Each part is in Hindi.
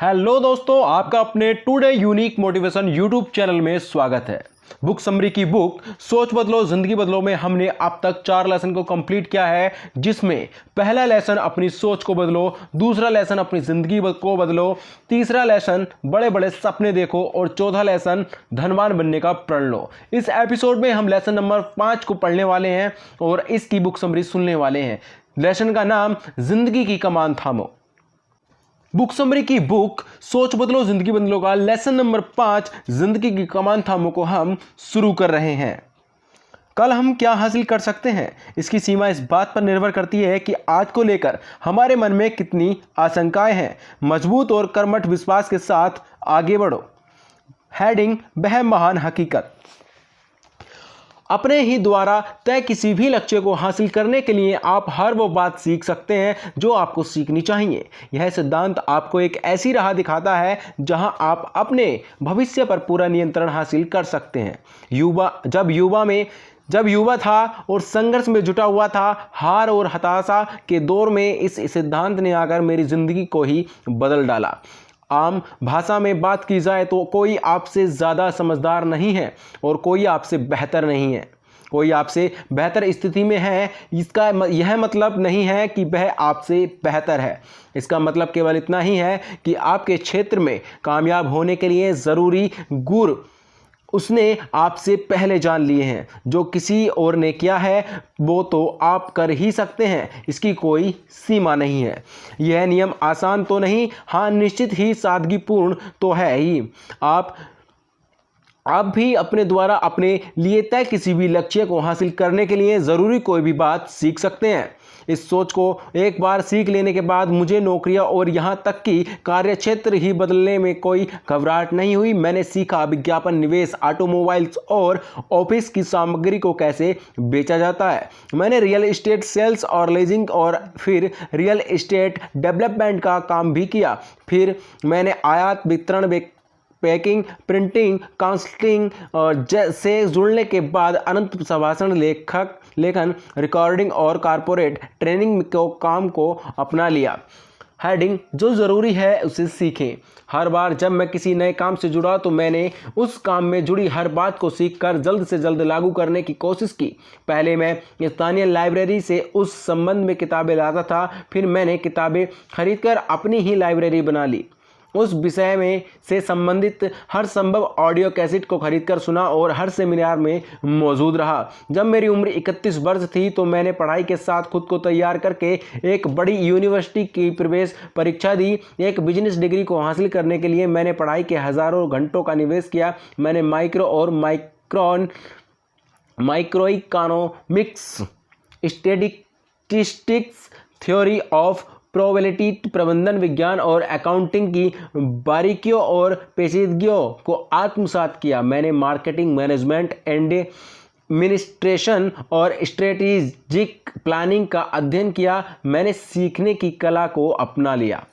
हेलो दोस्तों, आपका अपने today unique motivation YouTube channel में स्वागत है। बुक समरी की बुक सोच बदलो जिंदगी बदलो में हमने अब तक 4 लेसन को कंप्लीट किया है, जिसमें पहला लेसन अपनी सोच को बदलो, दूसरा लेसन अपनी जिंदगी को बदलो, तीसरा लेसन बड़े बड़े सपने देखो और चौथा लेसन धनवान बनने का प्रण लो। इस एपिसोड में हम लेसन नंबर 5 को पढ़ने वाले हैं और इसकी बुक समरी सुनने वाले हैं। लेसन का नाम जिंदगी की कमान थामो। बुक समरी की बुक सोच बदलो जिंदगी बदलो का लेसन नंबर 5 जिंदगी की कमान थामो को हम शुरू कर रहे हैं। कल हम क्या हासिल कर सकते हैं, इसकी सीमा इस बात पर निर्भर करती है कि आज को लेकर हमारे मन में कितनी आशंकाएं हैं। मजबूत और कर्मठ विश्वास के साथ आगे बढ़ो। हेडिंग वह महान हकीकत। अपने ही द्वारा तय किसी भी लक्ष्य को हासिल करने के लिए आप हर वो बात सीख सकते हैं जो आपको सीखनी चाहिए। यह सिद्धांत आपको एक ऐसी राह दिखाता है जहां आप अपने भविष्य पर पूरा नियंत्रण हासिल कर सकते हैं। जब युवा था और संघर्ष में जुटा हुआ था, हार और हताशा के दौर में इस सिद्धांत ने आकर मेरी जिंदगी को ही बदल डाला। आम भाषा में बात की जाए तो कोई आपसे ज़्यादा समझदार नहीं है और कोई आपसे बेहतर नहीं है। कोई आपसे बेहतर स्थिति में है, इसका यह मतलब नहीं है कि वह आपसे बेहतर है। इसका मतलब केवल इतना ही है कि आपके क्षेत्र में कामयाब होने के लिए ज़रूरी गुर उसने आपसे पहले जान लिए हैं। जो किसी और ने किया है वो तो आप कर ही सकते हैं, इसकी कोई सीमा नहीं है। यह नियम आसान तो नहीं, हाँ निश्चित ही सादगीपूर्ण तो है ही। आप भी अपने द्वारा अपने लिए तय किसी भी लक्ष्य को हासिल करने के लिए ज़रूरी कोई भी बात सीख सकते हैं। इस सोच को एक बार सीख लेने के बाद मुझे नौकरियां और यहाँ तक कि कार्यक्षेत्र ही बदलने में कोई घबराहट नहीं हुई। मैंने सीखा विज्ञापन, निवेश, ऑटोमोबाइल्स और ऑफिस की सामग्री को कैसे बेचा जाता है। मैंने रियल एस्टेट सेल्स और लीजिंग और फिर रियल एस्टेट डेवलपमेंट का काम भी किया। फिर मैंने आयात, वितरण, पैकिंग, प्रिंटिंग, काउंसलिंग और से जुड़ने के बाद अनंत भाषण, लेखन, रिकॉर्डिंग और कॉर्पोरेट ट्रेनिंग को काम को अपना लिया। हेडिंग जो ज़रूरी है उसे सीखें। हर बार जब मैं किसी नए काम से जुड़ा तो मैंने उस काम में जुड़ी हर बात को सीखकर जल्द से जल्द लागू करने की कोशिश की। पहले मैं स्थानीय लाइब्रेरी से उस संबंध में किताबें लाता था, फिर मैंने किताबें खरीदकर अपनी ही लाइब्रेरी बना ली। उस विषय में से संबंधित हर संभव ऑडियो कैसेट को खरीदकर सुना और हर सेमिनार में मौजूद रहा। जब मेरी उम्र 31 वर्ष थी तो मैंने पढ़ाई के साथ खुद को तैयार करके एक बड़ी यूनिवर्सिटी की प्रवेश परीक्षा दी। एक बिजनेस डिग्री को हासिल करने के लिए मैंने पढ़ाई के हज़ारों घंटों का निवेश किया। मैंने माइक्रो और microeconomics, statistics, theory of probability, प्रबंधन विज्ञान और अकाउंटिंग की बारीकियों और पेचीदगियों को आत्मसात किया। मैंने मार्केटिंग, मैनेजमेंट, एडमिनिस्ट्रेशन और स्ट्रेटेजिक प्लानिंग का अध्ययन किया। मैंने सीखने की कला को अपना लिया।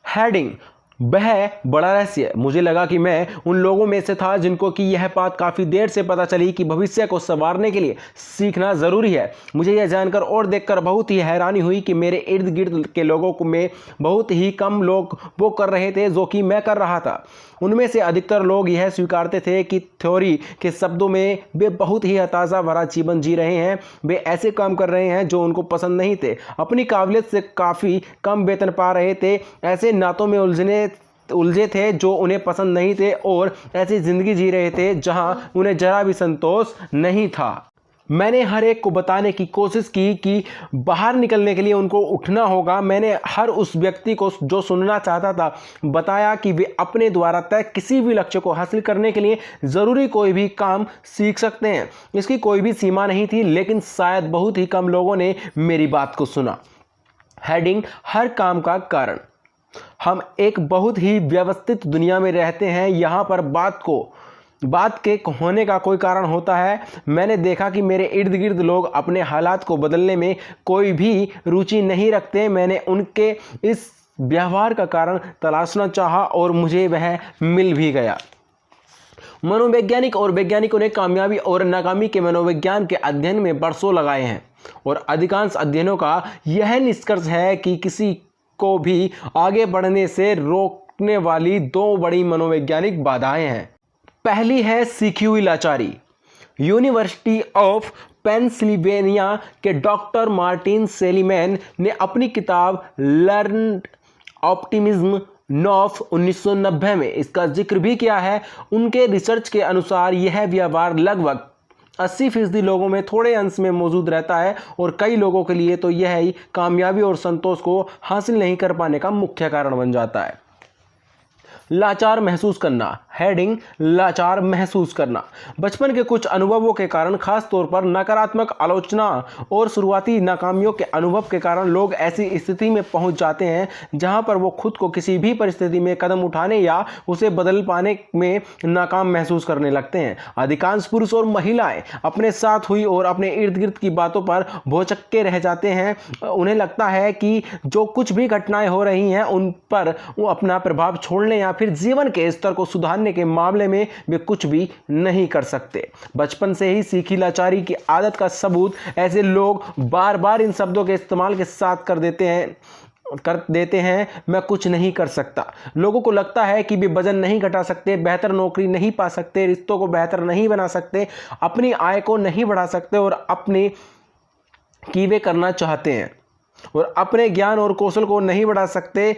हेडिंग वह बड़ा रहस्य। मुझे लगा कि मैं उन लोगों में से था जिनको कि यह बात काफ़ी देर से पता चली कि भविष्य को संवारने के लिए सीखना ज़रूरी है। मुझे यह जानकर और देखकर बहुत ही हैरानी हुई कि मेरे इर्द गिर्द के लोगों को में बहुत ही कम लोग वो कर रहे थे जो कि मैं कर रहा था। उनमें से अधिकतर लोग यह स्वीकारते थे कि थ्योरी के शब्दों में वे बहुत ही हताशा भरा जीवन जी रहे हैं। वे ऐसे काम कर रहे हैं जो उनको पसंद नहीं थे, अपनी काबिलियत से काफ़ी कम वेतन पा रहे थे, ऐसे नातों में उलझे थे जो उन्हें पसंद नहीं थे और ऐसी ज़िंदगी जी रहे थे जहां उन्हें जरा भी संतोष नहीं था। मैंने हर एक को बताने की कोशिश की कि बाहर निकलने के लिए उनको उठना होगा। मैंने हर उस व्यक्ति को जो सुनना चाहता था बताया कि वे अपने द्वारा तय किसी भी लक्ष्य को हासिल करने के लिए ज़रूरी कोई भी काम सीख सकते हैं। इसकी कोई भी सीमा नहीं थी, लेकिन शायद बहुत ही कम लोगों ने मेरी बात को सुना। हेडिंग हर काम का कारण। हम एक बहुत ही व्यवस्थित दुनिया में रहते हैं। यहाँ पर बात के होने का कोई कारण होता है। मैंने देखा कि मेरे इर्द गिर्द लोग अपने हालात को बदलने में कोई भी रुचि नहीं रखते। मैंने उनके इस व्यवहार का कारण तलाशना चाहा और मुझे वह मिल भी गया। मनोवैज्ञानिक और वैज्ञानिकों ने कामयाबी और नाकामी के मनोविज्ञान के अध्ययन में बरसों लगाए हैं और अधिकांश अध्ययनों का यह निष्कर्ष है कि किसी को भी आगे बढ़ने से रोकने वाली दो बड़ी मनोवैज्ञानिक बाधाएं हैं। पहली है सीखी हुई लाचारी। यूनिवर्सिटी ऑफ पेंसिल्वेनिया के डॉक्टर मार्टिन सेलिमैन ने अपनी किताब लर्न्ड ऑप्टिमिज्म नॉफ 1990 में इसका जिक्र भी किया है। उनके रिसर्च के अनुसार यह व्यवहार लगभग 80% लोगों में थोड़े अंश में मौजूद रहता है और कई लोगों के लिए तो यह ही कामयाबी और संतोष को हासिल नहीं कर पाने का मुख्य कारण बन जाता है। लाचार महसूस करना। हेडिंग लाचार महसूस करना। बचपन के कुछ अनुभवों के कारण, खास तौर पर नकारात्मक आलोचना और शुरुआती नाकामियों के अनुभव के कारण लोग ऐसी स्थिति में पहुंच जाते हैं जहां पर वो खुद को किसी भी परिस्थिति में कदम उठाने या उसे बदल पाने में नाकाम महसूस करने लगते हैं। अधिकांश पुरुष और महिलाएं अपने साथ हुई और अपने इर्द गिर्द की बातों पर भौचक्के रह जाते हैं। उन्हें लगता है कि जो कुछ भी घटनाएं हो रही हैं उन पर वो अपना प्रभाव छोड़ने या फिर जीवन के स्तर को सुधारने के मामले में वे कुछ भी नहीं कर सकते। बचपन से ही सीखी लाचारी की आदत का सबूत ऐसे लोग बार बार इन शब्दों के इस्तेमाल के साथ कर देते हैं, मैं कुछ नहीं कर सकता। लोगों को लगता है कि वे वजन नहीं घटा सकते, बेहतर नौकरी नहीं पा सकते, रिश्तों को बेहतर नहीं बना सकते, अपनी आय को नहीं बढ़ा सकते और अपने की वे करना चाहते हैं और अपने ज्ञान और कौशल को नहीं बढ़ा सकते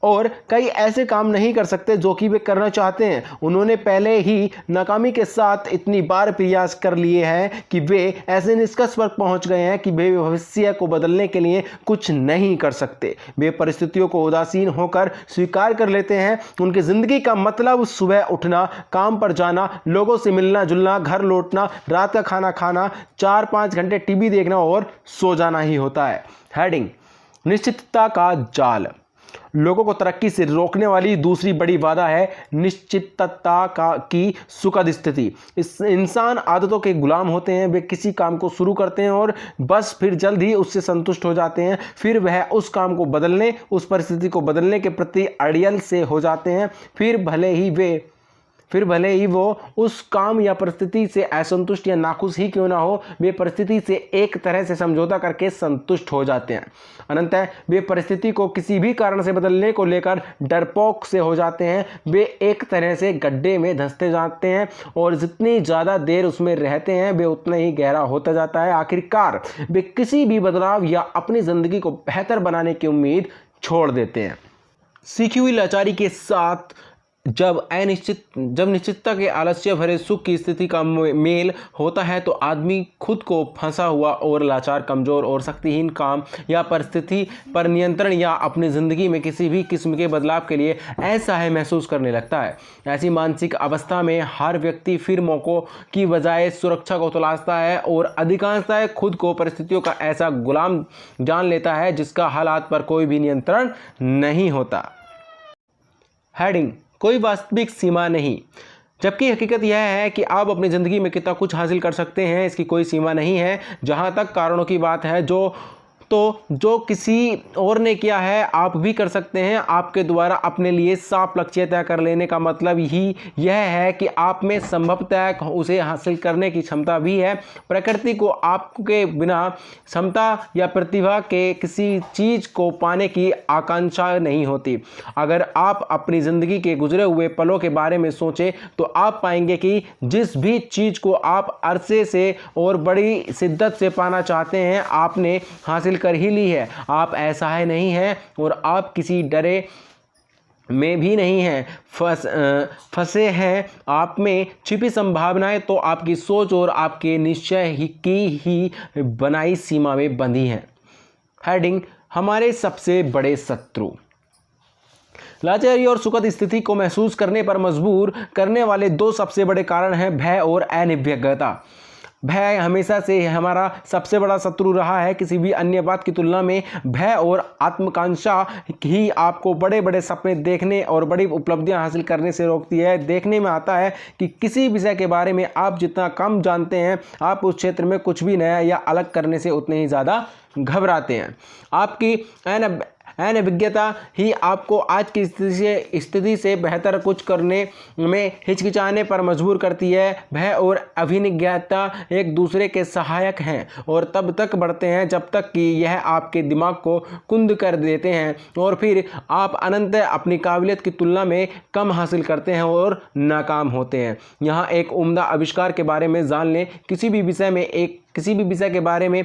और कई ऐसे काम नहीं कर सकते जो कि वे करना चाहते हैं। उन्होंने पहले ही नाकामी के साथ इतनी बार प्रयास कर लिए हैं कि वे ऐसे निष्कर्ष पर पहुंच गए हैं कि वे भविष्य को बदलने के लिए कुछ नहीं कर सकते। वे परिस्थितियों को उदासीन होकर स्वीकार कर लेते हैं। उनकी ज़िंदगी का मतलब सुबह उठना, काम पर जाना, लोगों से मिलना जुलना, घर लौटना, रात का खाना खाना, 4-5 घंटे टीवी देखना और सो जाना ही होता है। हेडिंग निश्चितता का जाल। लोगों को तरक्की से रोकने वाली दूसरी बड़ी बाधा है निश्चितता की सुखद स्थिति। इस इंसान आदतों के गुलाम होते हैं। वे किसी काम को शुरू करते हैं और बस फिर जल्द ही उससे संतुष्ट हो जाते हैं। फिर वह उस काम को बदलने, उस परिस्थिति को बदलने के प्रति अड़ियल से हो जाते हैं। फिर भले ही वो उस काम या परिस्थिति से असंतुष्ट या नाखुश ही क्यों ना हो, वे परिस्थिति से एक तरह से समझौता करके संतुष्ट हो जाते हैं। अनंतः वे परिस्थिति को किसी भी कारण से बदलने को लेकर डरपोक से हो जाते हैं। वे एक तरह से गड्ढे में धंसते जाते हैं और जितनी ज़्यादा देर उसमें रहते हैं वे उतना ही गहरा होता जाता है। आखिरकार वे किसी भी बदलाव या अपनी ज़िंदगी को बेहतर बनाने की उम्मीद छोड़ देते हैं। सीखी हुई लाचारी के साथ जब निश्चितता के आलस्य भरे सुख की स्थिति का मेल होता है तो आदमी खुद को फंसा हुआ और लाचार, कमज़ोर और शक्तिहीन काम या परिस्थिति पर नियंत्रण या अपनी ज़िंदगी में किसी भी किस्म के बदलाव के लिए असहाय महसूस करने लगता है। ऐसी मानसिक अवस्था में हर व्यक्ति फिर मौक़ों की बजाय सुरक्षा को तलाशता है और अधिकांशतः खुद को परिस्थितियों का ऐसा गुलाम जान लेता है जिसका हालात पर कोई भी नियंत्रण नहीं होता। हेडिंग कोई वास्तविक सीमा नहीं। जबकि हकीकत यह है कि आप अपनी ज़िंदगी में कितना कुछ हासिल कर सकते हैं इसकी कोई सीमा नहीं है। जहाँ तक कारणों की बात है, जो किसी और ने किया है आप भी कर सकते हैं। आपके द्वारा अपने लिए साफ लक्ष्य तय कर लेने का मतलब ही यह है कि आप में संभवतः उसे हासिल करने की क्षमता भी है। प्रकृति को आपके बिना क्षमता या प्रतिभा के किसी चीज़ को पाने की आकांक्षा नहीं होती। अगर आप अपनी ज़िंदगी के गुजरे हुए पलों के बारे में सोचें तो आप पाएंगे कि जिस भी चीज़ को आप अरसे से और बड़ी शिद्दत से पाना चाहते हैं आपने हासिल कर ही ली है। आप असहाय नहीं हैं और आप किसी डरे में भी नहीं हैं फंसे हैं। आप में छिपी संभावनाएं तो आपकी सोच और आपके निश्चय की ही बनाई सीमा में बंधी हैं। हेडिंग हमारे सबसे बड़े शत्रु। लाचारी और सुखद स्थिति को महसूस करने पर मजबूर करने वाले दो सबसे बड़े कारण हैं भय और अनिर्भीकता। भय हमेशा से हमारा सबसे बड़ा शत्रु रहा है। किसी भी अन्य बात की तुलना में भय और आत्मकांक्षा ही आपको बड़े बड़े सपने देखने और बड़ी उपलब्धियां हासिल करने से रोकती है। देखने में आता है कि किसी विषय के बारे में आप जितना कम जानते हैं आप उस क्षेत्र में कुछ भी नया या अलग करने से उतने ही ज़्यादा घबराते हैं। आपकी अनभिज्ञता ही आपको आज की स्थिति से बेहतर कुछ करने में हिचकिचाने पर मजबूर करती है। भय और अभिज्ञता एक दूसरे के सहायक हैं और तब तक बढ़ते हैं जब तक कि यह आपके दिमाग को कुंद कर देते हैं और फिर आप अनंत अपनी काबिलियत की तुलना में कम हासिल करते हैं और नाकाम होते हैं। यहाँ एक उम्दा आविष्कार के बारे में जान लें। किसी भी विषय के बारे में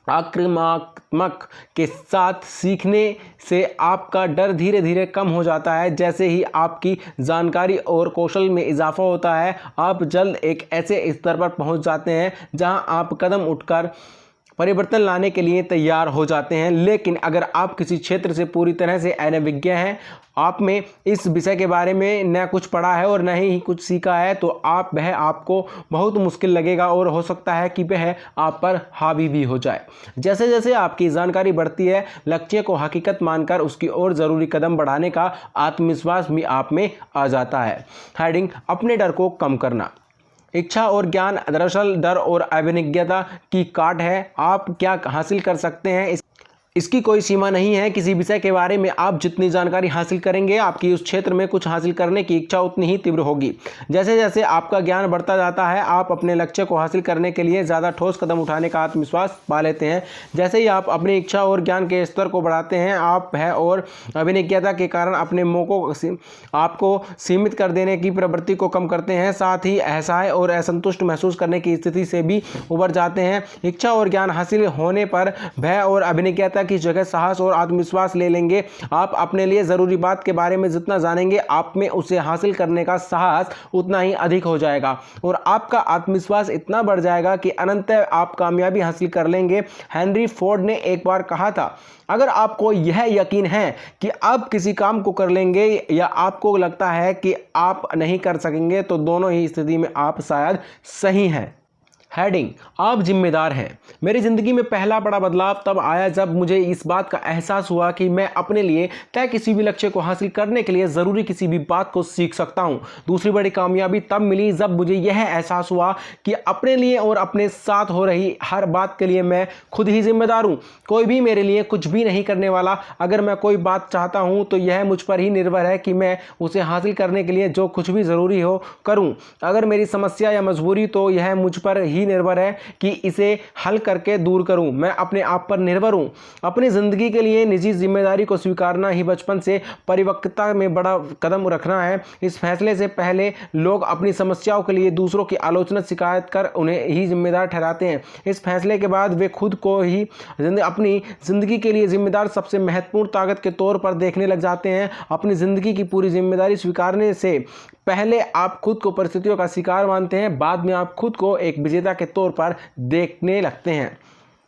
आक्रामक के साथ सीखने से आपका डर धीरे धीरे कम हो जाता है। जैसे ही आपकी जानकारी और कौशल में इजाफा होता है, आप जल्द एक ऐसे स्तर पर पहुंच जाते हैं जहां आप कदम उठकर परिवर्तन लाने के लिए तैयार हो जाते हैं। लेकिन अगर आप किसी क्षेत्र से पूरी तरह से अनभिज्ञ हैं, आप में इस विषय के बारे में न कुछ पढ़ा है और न ही कुछ सीखा है, तो वह आपको बहुत मुश्किल लगेगा और हो सकता है कि वह आप पर हावी भी हो जाए। जैसे जैसे आपकी जानकारी बढ़ती है, लक्ष्य को हकीकत मानकर उसकी ओर ज़रूरी कदम बढ़ाने का आत्मविश्वास भी आप में आ जाता है। हेडिंग: अपने डर को कम करना। इच्छा और ज्ञान दरअसल डर और अभिज्ञता की काट है। आप क्या हासिल कर सकते हैं इसकी कोई सीमा नहीं है। किसी विषय के बारे में आप जितनी जानकारी हासिल करेंगे, आपकी उस क्षेत्र में कुछ हासिल करने की इच्छा उतनी ही तीव्र होगी। जैसे जैसे आपका ज्ञान बढ़ता जाता है, आप अपने लक्ष्य को हासिल करने के लिए ज़्यादा ठोस कदम उठाने का आत्मविश्वास पा लेते हैं। जैसे ही आप अपनी इच्छा और ज्ञान के स्तर को बढ़ाते हैं, आप भय और अभिज्ञता के कारण अपने मौकों आपको सीमित कर देने की प्रवृत्ति को कम करते हैं। साथ ही असहाय और असंतुष्ट महसूस करने की स्थिति से भी उबर जाते हैं। इच्छा और ज्ञान हासिल होने पर भय और अभिज्ञता की जगह साहस और आत्मविश्वास ले लेंगे। आप अपने लिए जरूरी बात के बारे में जितना जानेंगे, आप में उसे हासिल करने का साहस उतना ही अधिक हो जाएगा और आपका आत्मविश्वास इतना बढ़ जाएगा कि अनंत आप कामयाबी हासिल कर लेंगे। हेनरी फोर्ड ने एक बार कहा था, अगर आपको यह यकीन है कि आप किसी काम को कर लेंगे या आपको लगता है कि आप नहीं कर सकेंगे, तो दोनों ही स्थिति में आप शायद सही हैं। हेडिंग: आप जिम्मेदार हैं। मेरी ज़िंदगी में पहला बड़ा बदलाव तब आया जब मुझे इस बात का एहसास हुआ कि मैं अपने लिए तय किसी भी लक्ष्य को हासिल करने के लिए ज़रूरी किसी भी बात को सीख सकता हूं। दूसरी बड़ी कामयाबी तब मिली जब मुझे यह एहसास हुआ कि अपने लिए और अपने साथ हो रही हर बात के लिए मैं खुद ही जिम्मेदार हूं। कोई भी मेरे लिए कुछ भी नहीं करने वाला। अगर मैं कोई बात चाहता हूं तो यह मुझ पर ही निर्भर है कि मैं उसे हासिल करने के लिए जो कुछ भी ज़रूरी हो करूँ। अगर मेरी समस्या या मजबूरी, तो यह मुझ पर ही निर्भर है कि इसे हल करके दूर करूं। मैं अपने आप पर निर्भर हूं। अपनी जिंदगी के लिए निजी जिम्मेदारी को स्वीकारना ही बचपन से परिपक्वता में बड़ा कदम रखना है। इस फैसले से पहले लोग अपनी समस्याओं के लिए दूसरों की आलोचना शिकायत कर उन्हें ही जिम्मेदार ठहराते हैं। इस फैसले के बाद वे खुद को ही अपनी जिंदगी के लिए जिम्मेदार सबसे महत्वपूर्ण ताकत के तौर पर देखने लग जाते हैं। अपनी जिंदगी की पूरी जिम्मेदारी स्वीकारने से पहले आप खुद को परिस्थितियों का शिकार मानते हैं, बाद में आप खुद को एक विजेता के तौर पर देखने लगते हैं।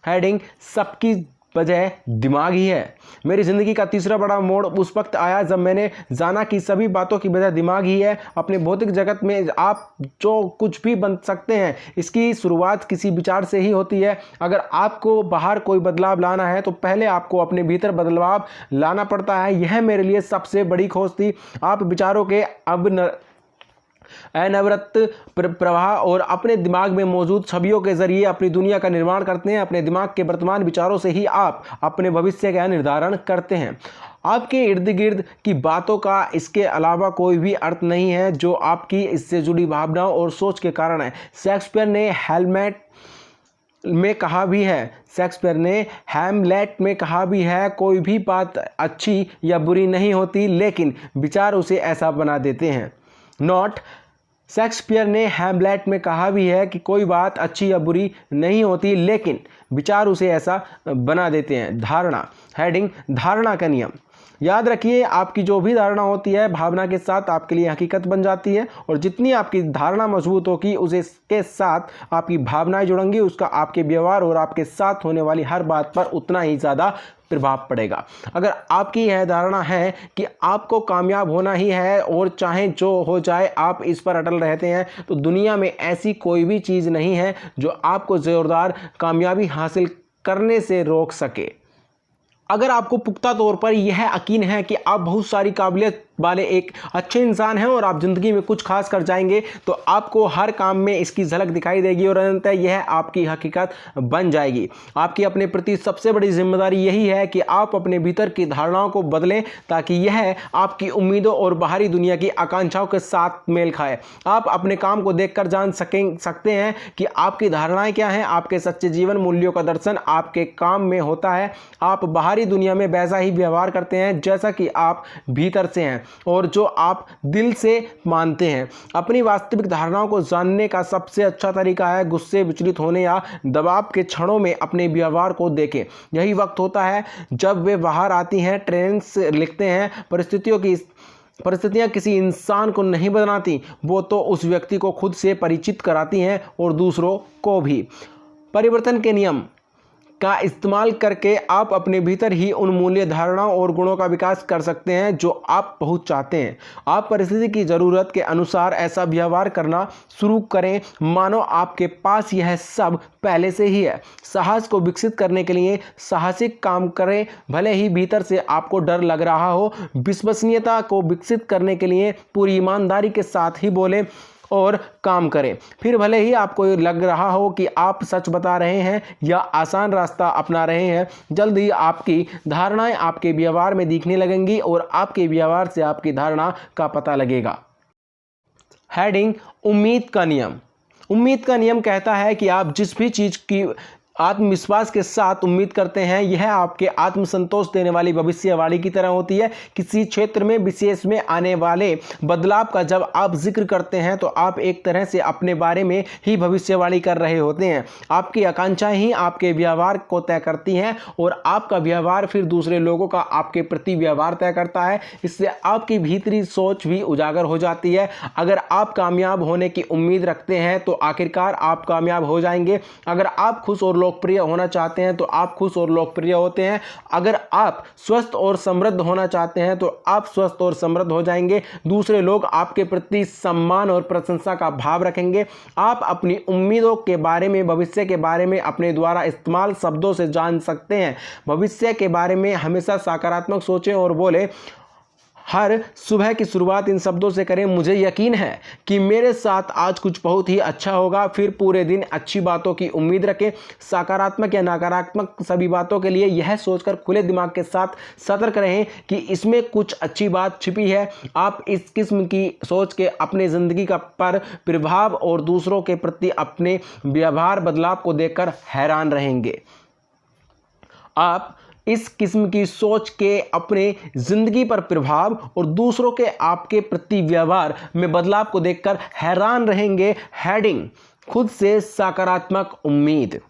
हेडिंग: सबकी वजह दिमाग ही है। मेरी ज़िंदगी का तीसरा बड़ा मोड़ उस वक्त आया जब मैंने जाना कि सभी बातों की वजह दिमाग ही है। अपने भौतिक जगत में आप जो कुछ भी बन सकते हैं, इसकी शुरुआत किसी विचार से ही होती है। अगर आपको बाहर कोई बदलाव लाना है तो पहले आपको अपने भीतर बदलाव लाना पड़ता है। यह मेरे लिए सबसे बड़ी खोज थी। आप विचारों के अनवरत प्रवाह और अपने दिमाग में मौजूद छवियों के जरिए अपनी दुनिया का निर्माण करते हैं। अपने दिमाग के वर्तमान विचारों से ही आप अपने भविष्य का निर्धारण करते हैं। आपके इर्द गिर्द की बातों का इसके अलावा कोई भी अर्थ नहीं है जो आपकी इससे जुड़ी भावनाओं और सोच के कारण है। शेक्सपियर ने हैमलेट में कहा भी है, कोई भी बात अच्छी या बुरी नहीं होती, लेकिन विचार उसे ऐसा बना देते हैं। शेक्सपियर ने हैमलेट में कहा भी है कि कोई बात अच्छी या बुरी नहीं होती, लेकिन विचार उसे ऐसा बना देते हैं। धारणा। हेडिंग: धारणा का नियम। याद रखिए, आपकी जो भी धारणा होती है, भावना के साथ आपके लिए हकीकत बन जाती है और जितनी आपकी धारणा मजबूत होगी, उसके साथ आपकी भावनाएं जुड़ेंगी, उसका आपके व्यवहार और आपके साथ होने वाली हर बात पर उतना ही ज़्यादा प्रभाव पड़ेगा। अगर आपकी यह धारणा है कि आपको कामयाब होना ही है और चाहे जो हो जाए आप इस पर अटल रहते हैं, तो दुनिया में ऐसी कोई भी चीज़ नहीं है जो आपको ज़ोरदार कामयाबी हासिल करने से रोक सके। अगर आपको पुख्ता तौर पर यह यकीन है कि आप बहुत सारी काबिलियत वाले एक अच्छे इंसान हैं और आप ज़िंदगी में कुछ खास कर जाएंगे तो आपको हर काम में इसकी झलक दिखाई देगी और अंततः यह आपकी हकीकत बन जाएगी। आपकी अपने प्रति सबसे बड़ी जिम्मेदारी यही है कि आप अपने भीतर की धारणाओं को बदलें ताकि यह आपकी उम्मीदों और बाहरी दुनिया की आकांक्षाओं के साथ मेल खाए। आप अपने काम को देखकर जान सकते हैं कि आपकी धारणाएं क्या हैं। आपके सच्चे जीवन मूल्यों का दर्शन आपके काम में होता है। आप बाहरी दुनिया में वैसा ही व्यवहार करते हैं जैसा कि आप भीतर से हैं और जो आप दिल से मानते हैं। अपनी वास्तविक धारणाओं को जानने का सबसे अच्छा तरीका है गुस्से, विचलित होने या दबाव के क्षणों में अपने व्यवहार को देखें। यही वक्त होता है जब वे बाहर आती हैं। ट्रेंड्स लिखते हैं, परिस्थितियां किसी इंसान को नहीं बनाती, वो तो उस व्यक्ति को खुद से परिचित कराती हैं और दूसरों को भी। परिवर्तन के नियम का इस्तेमाल करके आप अपने भीतर ही उन मूल्य, धारणाओं और गुणों का विकास कर सकते हैं जो आप बहुत चाहते हैं। आप परिस्थिति की ज़रूरत के अनुसार ऐसा व्यवहार करना शुरू करें मानो आपके पास यह सब पहले से ही है। साहस को विकसित करने के लिए साहसिक काम करें, भले ही भीतर से आपको डर लग रहा हो। विश्वसनीयता को विकसित करने के लिए पूरी ईमानदारी के साथ ही बोलें और काम करें। फिर भले ही आपको लग रहा हो कि आप सच बता रहे हैं या आसान रास्ता अपना रहे हैं, जल्द ही आपकी धारणाएं आपके व्यवहार में दिखने लगेंगी और आपके व्यवहार से आपकी धारणा का पता लगेगा। हेडिंग उम्मीद का नियम। उम्मीद का नियम कहता है कि आप जिस भी चीज़ की आत्मविश्वास के साथ उम्मीद करते हैं यह आपके आत्मसंतोष देने वाली भविष्यवाणी की तरह होती है। किसी क्षेत्र में विशेष में आने वाले बदलाव का जब आप जिक्र करते हैं तो आप एक तरह से अपने बारे में ही भविष्यवाणी कर रहे होते हैं। आपकी आकांक्षाएं ही आपके व्यवहार को तय करती हैं और आपका व्यवहार फिर दूसरे लोगों का आपके प्रति व्यवहार तय करता है। इससे आपकी भीतरी सोच भी उजागर हो जाती है। अगर आप कामयाब होने की उम्मीद रखते हैं तो आखिरकार आप कामयाब हो जाएंगे। अगर आप खुश और लोकप्रिय होना चाहते हैं तो आप खुश और लोकप्रिय होते हैं। अगर आप स्वस्थ और समृद्ध होना चाहते हैं तो आप स्वस्थ और समृद्ध हो जाएंगे। दूसरे लोग आपके प्रति सम्मान और प्रशंसा का भाव रखेंगे। आप अपनी उम्मीदों के बारे में, भविष्य के बारे में अपने द्वारा इस्तेमाल शब्दों से जान सकते हैं। भविष्य के बारे में हमेशा सकारात्मक सोचें और बोले। हर सुबह की शुरुआत इन शब्दों से करें, मुझे यकीन है कि मेरे साथ आज कुछ बहुत ही अच्छा होगा। फिर पूरे दिन अच्छी बातों की उम्मीद रखें। सकारात्मक या नकारात्मक सभी बातों के लिए यह सोचकर खुले दिमाग के साथ सतर्क रहें कि इसमें कुछ अच्छी बात छिपी है। आप इस किस्म की सोच के अपने ज़िंदगी का पर प्रभाव और दूसरों के प्रति अपने व्यवहार बदलाव को देखकर हैरान रहेंगे। आप इस किस्म की सोच के अपने जिंदगी पर प्रभाव और दूसरों के आपके प्रति व्यवहार में बदलाव को देखकर हैरान रहेंगे। हेडिंग खुद से सकारात्मक उम्मीद।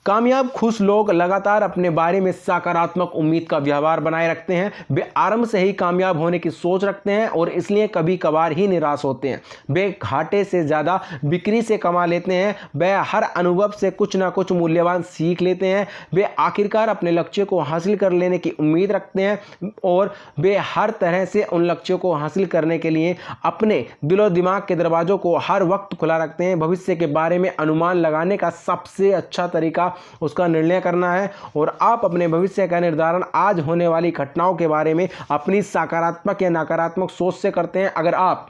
कामयाब खुश लोग लगातार अपने बारे में सकारात्मक उम्मीद का व्यवहार बनाए रखते हैं। वे आरंभ से ही कामयाब होने की सोच रखते हैं और इसलिए कभी कभार ही निराश होते हैं। वे घाटे से ज़्यादा बिक्री से कमा लेते हैं। वे हर अनुभव से कुछ ना कुछ मूल्यवान सीख लेते हैं। वे आखिरकार अपने लक्ष्य को हासिल कर लेने की उम्मीद रखते हैं और वे हर तरह से उन लक्ष्यों को हासिल करने के लिए अपने दिलो दिमाग के दरवाज़ों को हर वक्त खुला रखते हैं। भविष्य के बारे में अनुमान लगाने का सबसे अच्छा तरीका उसका निर्णय करना है और आप अपने भविष्य का निर्धारण आज होने वाली घटनाओं के बारे में अपनी सकारात्मक या नकारात्मक सोच से करते हैं। अगर आप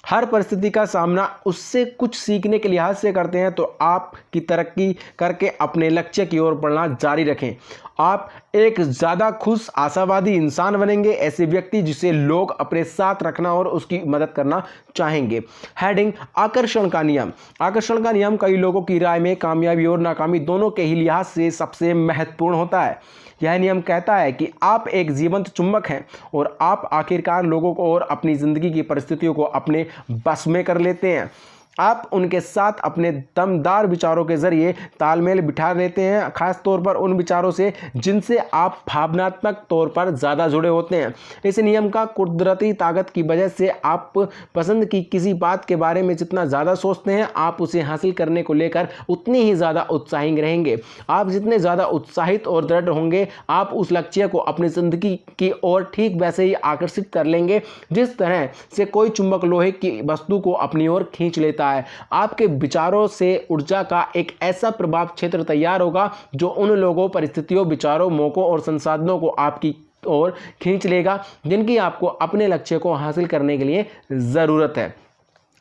हर परिस्थिति का सामना उससे कुछ सीखने के लिहाज से करते हैं तो आपकी तरक्की करके अपने लक्ष्य की ओर बढ़ना जारी रखें। आप एक ज़्यादा खुश, आशावादी इंसान बनेंगे, ऐसे व्यक्ति जिसे लोग अपने साथ रखना और उसकी मदद करना चाहेंगे। हेडिंग आकर्षण का नियम। आकर्षण का नियम कई लोगों की राय में कामयाबी और नाकामी दोनों के ही लिहाज से सबसे महत्वपूर्ण होता है। यह नियम कहता है कि आप एक जीवंत चुंबक हैं और आप आखिरकार लोगों को और अपनी ज़िंदगी की परिस्थितियों को अपने बस में कर लेते हैं। आप उनके साथ अपने दमदार विचारों के जरिए तालमेल बिठा लेते हैं, खास तौर पर उन विचारों से जिनसे आप भावनात्मक तौर पर ज़्यादा जुड़े होते हैं। इस नियम का कुदरती ताकत की वजह से आप पसंद की किसी बात के बारे में जितना ज़्यादा सोचते हैं, आप उसे हासिल करने को लेकर उतनी ही ज़्यादा उत्साही रहेंगे। आप जितने ज़्यादा उत्साहित और दृढ़ होंगे, आप उस लक्ष्य को अपनी ज़िंदगी की ओर ठीक वैसे ही आकर्षित कर लेंगे जिस तरह से कोई चुंबक लोहे की वस्तु को अपनी ओर खींच लेता है। आपके विचारों से ऊर्जा का एक ऐसा प्रभाव क्षेत्र तैयार होगा जो उन लोगों, परिस्थितियों, विचारों, मौकों और संसाधनों को आपकी और खींच लेगा जिनकी आपको अपने लक्ष्य को हासिल करने के लिए ज़रूरत है।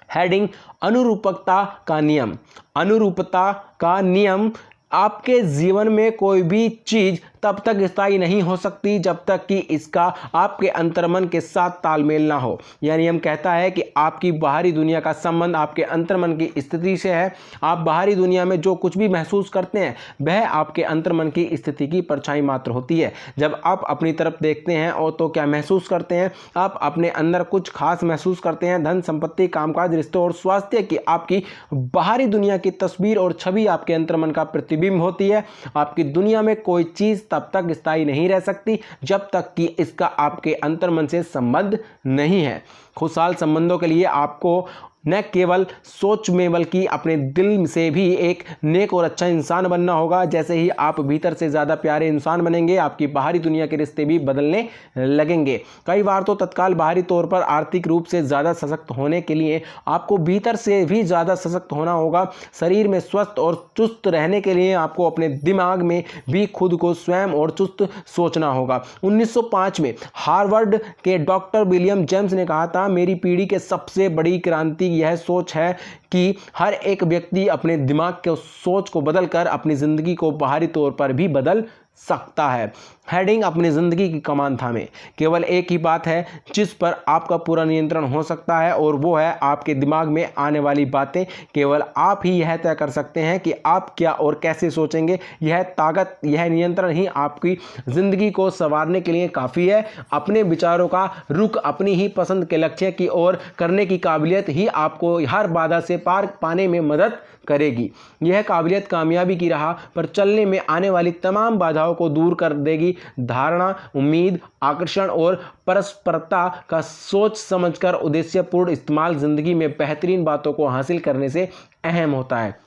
हेडिंग अनुरूपकता का नियम। अनुरूपता का नियम आपके जीवन में कोई भी चीज़ तब तक स्थायी नहीं हो सकती जब तक कि इसका आपके अंतर्मन के साथ तालमेल ना हो। यह नियम कहता है कि आपकी बाहरी दुनिया का संबंध आपके अंतर्मन की स्थिति से है। आप बाहरी दुनिया में जो कुछ भी महसूस करते हैं वह आपके अंतर्मन की स्थिति की परछाई मात्र होती है। जब आप अपनी तरफ देखते हैं और तो क्या महसूस करते हैं? आप अपने अंदर कुछ खास महसूस करते हैं। धन, संपत्ति, कामकाज, रिश्तों और स्वास्थ्य की आपकी बाहरी दुनिया की तस्वीर और छवि आपके अंतर्मन का प्रतिबिंब होती है। आपकी दुनिया में कोई चीज़ तब तक स्थायी नहीं रह सकती जब तक कि इसका आपके अंतर्मन से संबंध नहीं है। खुशहाल संबंधों के लिए आपको न केवल सोच में बल्कि अपने दिल से भी एक नेक और अच्छा इंसान बनना होगा। जैसे ही आप भीतर से ज़्यादा प्यारे इंसान बनेंगे, आपकी बाहरी दुनिया के रिश्ते भी बदलने लगेंगे। कई बार तो तत्काल बाहरी तौर पर आर्थिक रूप से ज़्यादा सशक्त होने के लिए आपको भीतर से भी ज़्यादा सशक्त होना होगा। शरीर में स्वस्थ और चुस्त रहने के लिए आपको अपने दिमाग में भी खुद को स्वयं और चुस्त सोचना होगा। 1905 में हार्वर्ड के डॉक्टर विलियम जेम्स ने कहा था, मेरी पीढ़ी के सबसे बड़ी क्रांति यह सोच है कि हर एक व्यक्ति अपने दिमाग के सोच को बदलकर अपनी जिंदगी को बाहरी तौर पर भी बदल सकता है। हेडिंग अपनी ज़िंदगी की कमान थामे। केवल एक ही बात है जिस पर आपका पूरा नियंत्रण हो सकता है और वो है आपके दिमाग में आने वाली बातें। केवल आप ही यह तय कर सकते हैं कि आप क्या और कैसे सोचेंगे। यह ताकत, यह नियंत्रण ही आपकी ज़िंदगी को संवारने के लिए काफ़ी है। अपने विचारों का रुख अपनी ही पसंद के लक्ष्य की ओर करने की काबिलियत ही आपको हर बाधा से पार पाने में मदद करेगी। यह काबिलियत कामयाबी की राह पर चलने में आने वाली तमाम बाधाओं को दूर कर देगी। धारणा, उम्मीद, आकर्षण और परस्परता का सोच समझकर उद्देश्यपूर्ण इस्तेमाल जिंदगी में बेहतरीन बातों को हासिल करने से अहम होता है।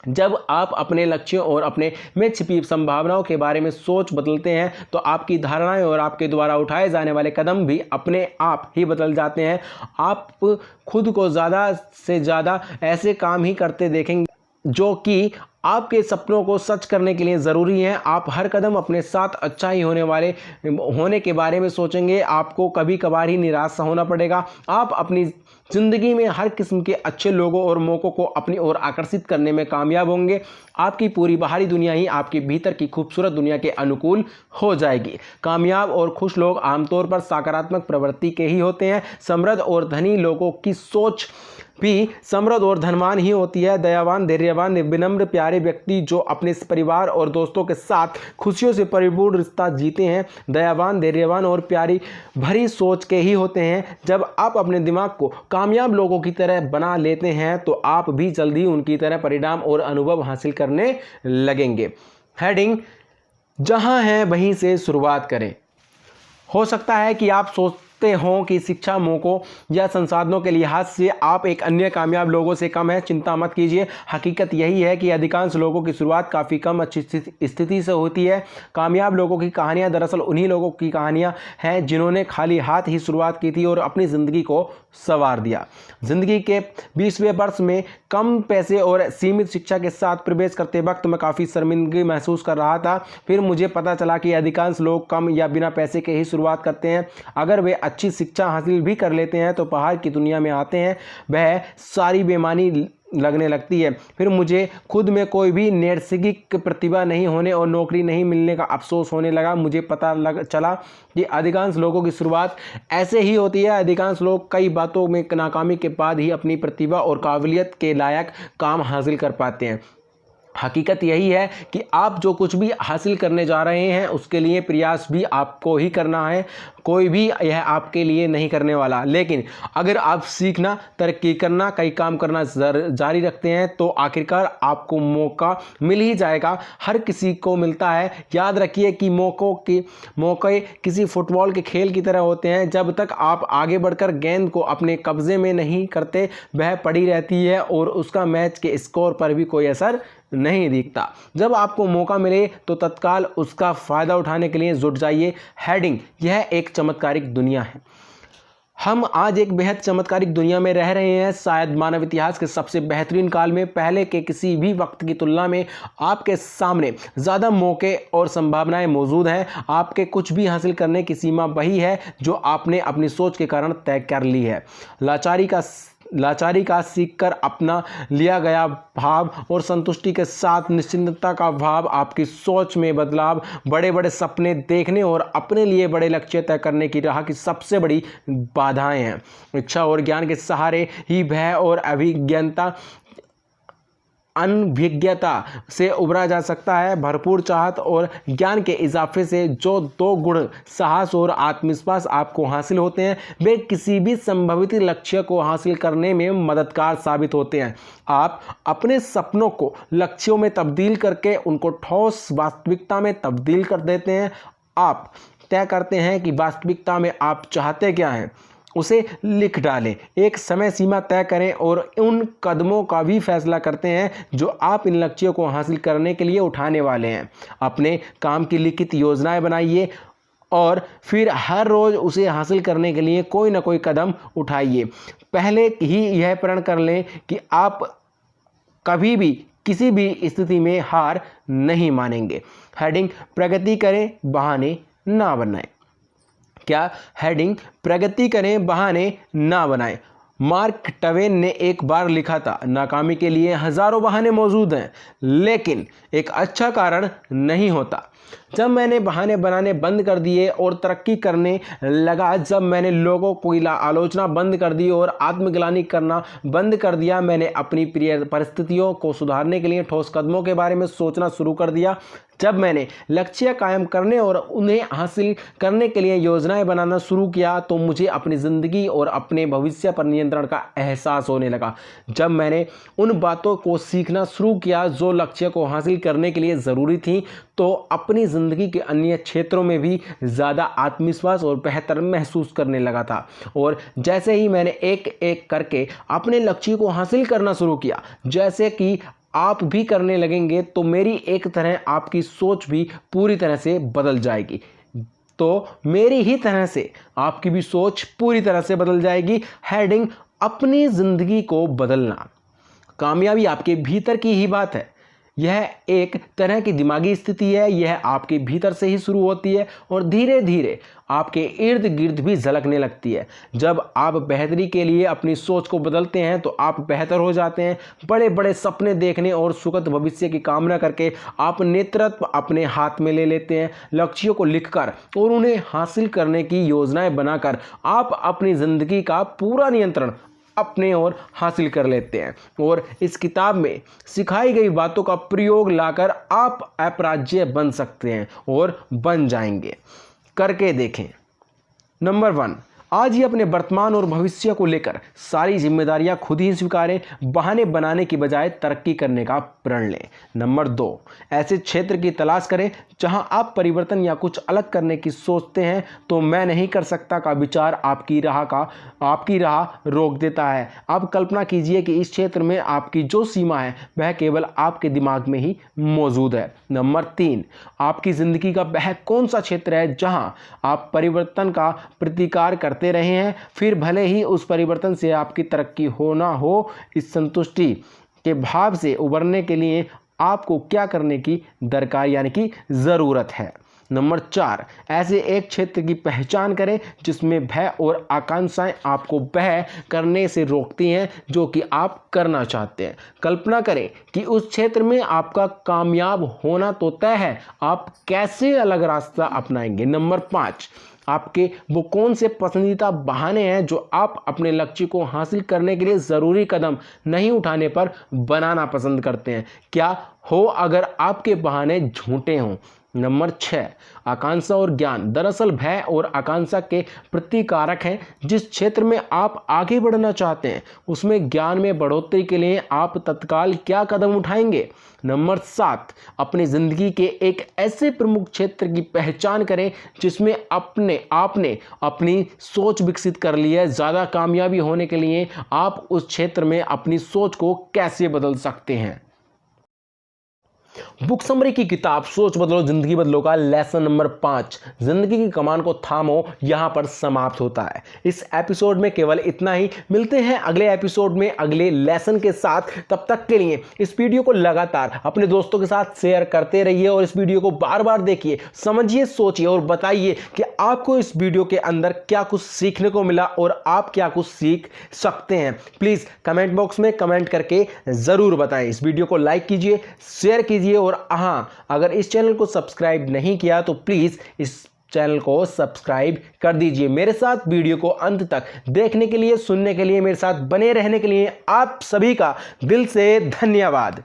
जब आप अपने लक्ष्यों और अपने में छिपी संभावनाओं के बारे में सोच बदलते हैं तो आपकी धारणाएं और आपके द्वारा उठाए जाने वाले कदम भी अपने आप ही बदल जाते हैं। आप खुद को ज़्यादा से ज़्यादा ऐसे काम ही करते देखेंगे जो कि आपके सपनों को सच करने के लिए ज़रूरी है। आप हर कदम अपने साथ अच्छा ही होने के बारे में सोचेंगे। आपको कभी कभार ही निराश होना पड़ेगा। आप अपनी ज़िंदगी में हर किस्म के अच्छे लोगों और मौक़ों को अपनी ओर आकर्षित करने में कामयाब होंगे। आपकी पूरी बाहरी दुनिया ही आपके भीतर की खूबसूरत दुनिया के अनुकूल हो जाएगी। कामयाब और खुश लोग आमतौर पर सकारात्मक प्रवृत्ति के ही होते हैं। समृद्ध और धनी लोगों की सोच भी समृद्ध और धनवान ही होती है। दयावान, धैर्यवान, विनम्र, प्यारे व्यक्ति जो अपने परिवार और दोस्तों के साथ खुशियों से परिपूर्ण रिश्ता जीते हैं, दयावान, धैर्यवान और प्यारी भरी सोच के ही होते हैं। जब आप अपने दिमाग को कामयाब लोगों की तरह बना लेते हैं तो आप भी जल्दी उनकी तरह परिणाम और अनुभव हासिल करने लगेंगे। हेडिंग जहां हैं वहीं से शुरुआत करें। हो सकता है कि आप सोचते हो कि शिक्षा, मौकों या संसाधनों के लिहाज से आप एक अन्य कामयाब लोगों से कम है। चिंता मत कीजिए। हकीकत यही है कि अधिकांश लोगों की शुरुआत काफ़ी कम अच्छी स्थिति से होती है। कामयाब लोगों की कहानियां दरअसल उन्हीं लोगों की कहानियां हैं जिन्होंने खाली हाथ ही शुरुआत की थी और अपनी ज़िंदगी को संवार दिया। ज़िंदगी के 20वें वर्ष में कम पैसे और सीमित शिक्षा के साथ प्रवेश करते वक्त मैं काफ़ी शर्मिंदगी महसूस कर रहा था। फिर मुझे पता चला कि अधिकांश लोग कम या बिना पैसे के ही शुरुआत करते हैं। अगर वे अच्छी शिक्षा हासिल भी कर लेते हैं तो पहाड़ की दुनिया में आते हैं वह सारी बेईमानी लगने लगती है। फिर मुझे खुद में कोई भी नैसर्गिक प्रतिभा नहीं होने और नौकरी नहीं मिलने का अफसोस होने लगा। मुझे पता चला कि अधिकांश लोगों की शुरुआत ऐसे ही होती है। अधिकांश लोग कई बातों में नाकामी के बाद ही अपनी प्रतिभा और काबिलियत के लायक काम हासिल कर पाते हैं। हकीकत यही है कि आप जो कुछ भी हासिल करने जा रहे हैं उसके लिए प्रयास भी आपको ही करना है। कोई भी यह आपके लिए नहीं करने वाला। लेकिन अगर आप सीखना, तरक्की करना, कई काम करना जारी रखते हैं तो आखिरकार आपको मौका मिल ही जाएगा। हर किसी को मिलता है। याद रखिए कि मौके किसी फुटबॉल के खेल की तरह होते हैं। जब तक आप आगे बढ़कर गेंद को अपने कब्जे में नहीं करते वह पड़ी रहती है और उसका मैच के स्कोर पर भी कोई असर नहीं दिखता। जब आपको मौका मिले तो तत्काल उसका फ़ायदा उठाने के लिए जुट जाइए। हेडिंग यह एक चमत्कारिक दुनिया है। हम आज एक बेहद चमत्कारिक दुनिया में रह रहे हैं। शायद मानव इतिहास के सबसे बेहतरीन काल में पहले के किसी भी वक्त की तुलना में आपके सामने ज़्यादा मौके और संभावनाएं मौजूद हैं। आपके कुछ भी हासिल करने की सीमा वही है जो आपने अपनी सोच के कारण तय कर ली है। लाचारी का सीखकर अपना लिया गया भाव और संतुष्टि के साथ निश्चिंतता का भाव आपकी सोच में बदलाव, बड़े बड़े सपने देखने और अपने लिए बड़े लक्ष्य तय करने की राह की सबसे बड़ी बाधाएं हैं। इच्छा और ज्ञान के सहारे ही भय और अनभिज्ञता से उबरा जा सकता है। भरपूर चाहत और ज्ञान के इजाफे से जो दो गुण साहस और आत्मविश्वास आपको हासिल होते हैं, वे किसी भी संभावित लक्ष्य को हासिल करने में मददगार साबित होते हैं। आप अपने सपनों को लक्ष्यों में तब्दील करके उनको ठोस वास्तविकता में तब्दील कर देते हैं। आप तय करते हैं कि वास्तविकता में आप चाहते क्या हैं, उसे लिख डालें, एक समय सीमा तय करें और उन कदमों का भी फैसला करते हैं जो आप इन लक्ष्यों को हासिल करने के लिए उठाने वाले हैं। अपने काम की लिखित योजनाएं बनाइए और फिर हर रोज़ उसे हासिल करने के लिए कोई ना कोई कदम उठाइए। पहले ही यह प्रण कर लें कि आप कभी भी किसी भी स्थिति में हार नहीं मानेंगे। हेडिंग प्रगति करें, बहाने ना बनाएं। क्या हेडिंग प्रगति करें, बहाने ना बनाएं। मार्क ट्वेन ने एक बार लिखा था, नाकामी के लिए हजारों बहाने मौजूद हैं लेकिन एक अच्छा कारण नहीं होता। जब मैंने बहाने बनाने बंद कर दिए और तरक्की करने लगा, जब मैंने लोगों की आलोचना बंद कर दी और आत्मग्लानि करना बंद कर दिया, मैंने अपनी प्रिय परिस्थितियों को सुधारने के लिए ठोस कदमों के बारे में सोचना शुरू कर दिया, जब मैंने लक्ष्य कायम करने और उन्हें हासिल करने के लिए योजनाएं बनाना शुरू किया, तो मुझे अपनी ज़िंदगी और अपने भविष्य पर नियंत्रण का एहसास होने लगा। जब मैंने उन बातों को सीखना शुरू किया जो लक्ष्य को हासिल करने के लिए ज़रूरी थी, तो अपनी ज़िंदगी के अन्य क्षेत्रों में भी ज़्यादा आत्मविश्वास और बेहतर महसूस करने लगा था। और जैसे ही मैंने एक एक करके अपने लक्ष्य को हासिल करना शुरू किया, जैसे कि आप भी करने लगेंगे, तो मेरी एक तरह आपकी सोच भी पूरी तरह से बदल जाएगी। तो मेरी ही तरह से आपकी भी सोच पूरी तरह से बदल जाएगी। हेडिंग अपनी ज़िंदगी को बदलना। कामयाबी आपके भीतर की ही बात है। यह एक तरह की दिमागी स्थिति है। यह आपके भीतर से ही शुरू होती है और धीरे धीरे आपके इर्द गिर्द भी झलकने लगती है। जब आप बेहतरी के लिए अपनी सोच को बदलते हैं तो आप बेहतर हो जाते हैं। बड़े बड़े सपने देखने और सुखद भविष्य की कामना करके आप नेतृत्व अपने हाथ में ले लेते हैं। लक्ष्यों को लिखकर और उन्हें हासिल करने की योजनाएं बनाकर आप अपनी ज़िंदगी का पूरा नियंत्रण अपने ओर हासिल कर लेते हैं और इस किताब में सिखाई गई बातों का प्रयोग लाकर आप अपराज्य बन सकते हैं और बन जाएंगे। करके देखें। नंबर 1, आज ही अपने वर्तमान और भविष्य को लेकर सारी जिम्मेदारियां खुद ही स्वीकारें। बहाने बनाने की बजाय तरक्की करने का प्रण लें। नंबर 2, ऐसे क्षेत्र की तलाश करें जहां आप परिवर्तन या कुछ अलग करने की सोचते हैं तो मैं नहीं कर सकता का विचार आपकी राह रोक देता है। अब कल्पना कीजिए कि इस क्षेत्र में आपकी जो सीमा है वह केवल आपके दिमाग में ही मौजूद है। नंबर 3, आपकी ज़िंदगी का वह कौन सा क्षेत्र है जहां आप परिवर्तन का प्रतिकार करते रहे हैं, फिर भले ही उस परिवर्तन से आपकी तरक्की हो ना हो। इस संतुष्टि के भाव से उबरने के लिए आपको क्या करने की दरकार यानी कि ज़रूरत है। नंबर 4, ऐसे एक क्षेत्र की पहचान करें जिसमें भय और आकांक्षाएं आपको वह करने से रोकती हैं जो कि आप करना चाहते हैं। कल्पना करें कि उस क्षेत्र में आपका कामयाब होना तो तय है, आप कैसे अलग रास्ता अपनाएंगे। नंबर 5, आपके वो कौन से पसंदीदा बहाने हैं जो आप अपने लक्ष्य को हासिल करने के लिए ज़रूरी कदम नहीं उठाने पर बनाना पसंद करते हैं। क्या हो अगर आपके बहाने झूठे हों। नंबर 6, आकांक्षा और ज्ञान। दरअसल भय और आकांक्षा के प्रतिकारक हैं। जिस क्षेत्र में आप आगे बढ़ना चाहते हैं उसमें ज्ञान में बढ़ोतरी के लिए आप तत्काल क्या कदम उठाएंगे। नंबर 7, अपनी ज़िंदगी के एक ऐसे प्रमुख क्षेत्र की पहचान करें जिसमें आपने अपनी सोच विकसित कर ली है। ज़्यादा कामयाबी होने के लिए आप उस क्षेत्र में अपनी सोच को कैसे बदल सकते हैं। बुक समरी की किताब सोच बदलो जिंदगी बदलो का लेसन नंबर 5 जिंदगी की कमान को थामो यहां पर समाप्त होता है। इस एपिसोड में केवल इतना ही। मिलते हैं अगले एपिसोड में अगले लेसन के साथ। तब तक के लिए इस वीडियो को लगातार अपने दोस्तों के साथ शेयर करते रहिए और इस वीडियो को बार बार देखिए, समझिए, सोचिए और बताइए कि आपको इस वीडियो के अंदर क्या कुछ सीखने को मिला और आप क्या कुछ सीख सकते हैं। प्लीज कमेंट बॉक्स में कमेंट करके जरूर बताएं। इस वीडियो को लाइक कीजिए, शेयर कीजिए और हाँ, अगर इस चैनल को सब्सक्राइब नहीं किया तो प्लीज इस चैनल को सब्सक्राइब कर दीजिए। मेरे साथ वीडियो को अंत तक देखने के लिए, सुनने के लिए, मेरे साथ बने रहने के लिए आप सभी का दिल से धन्यवाद।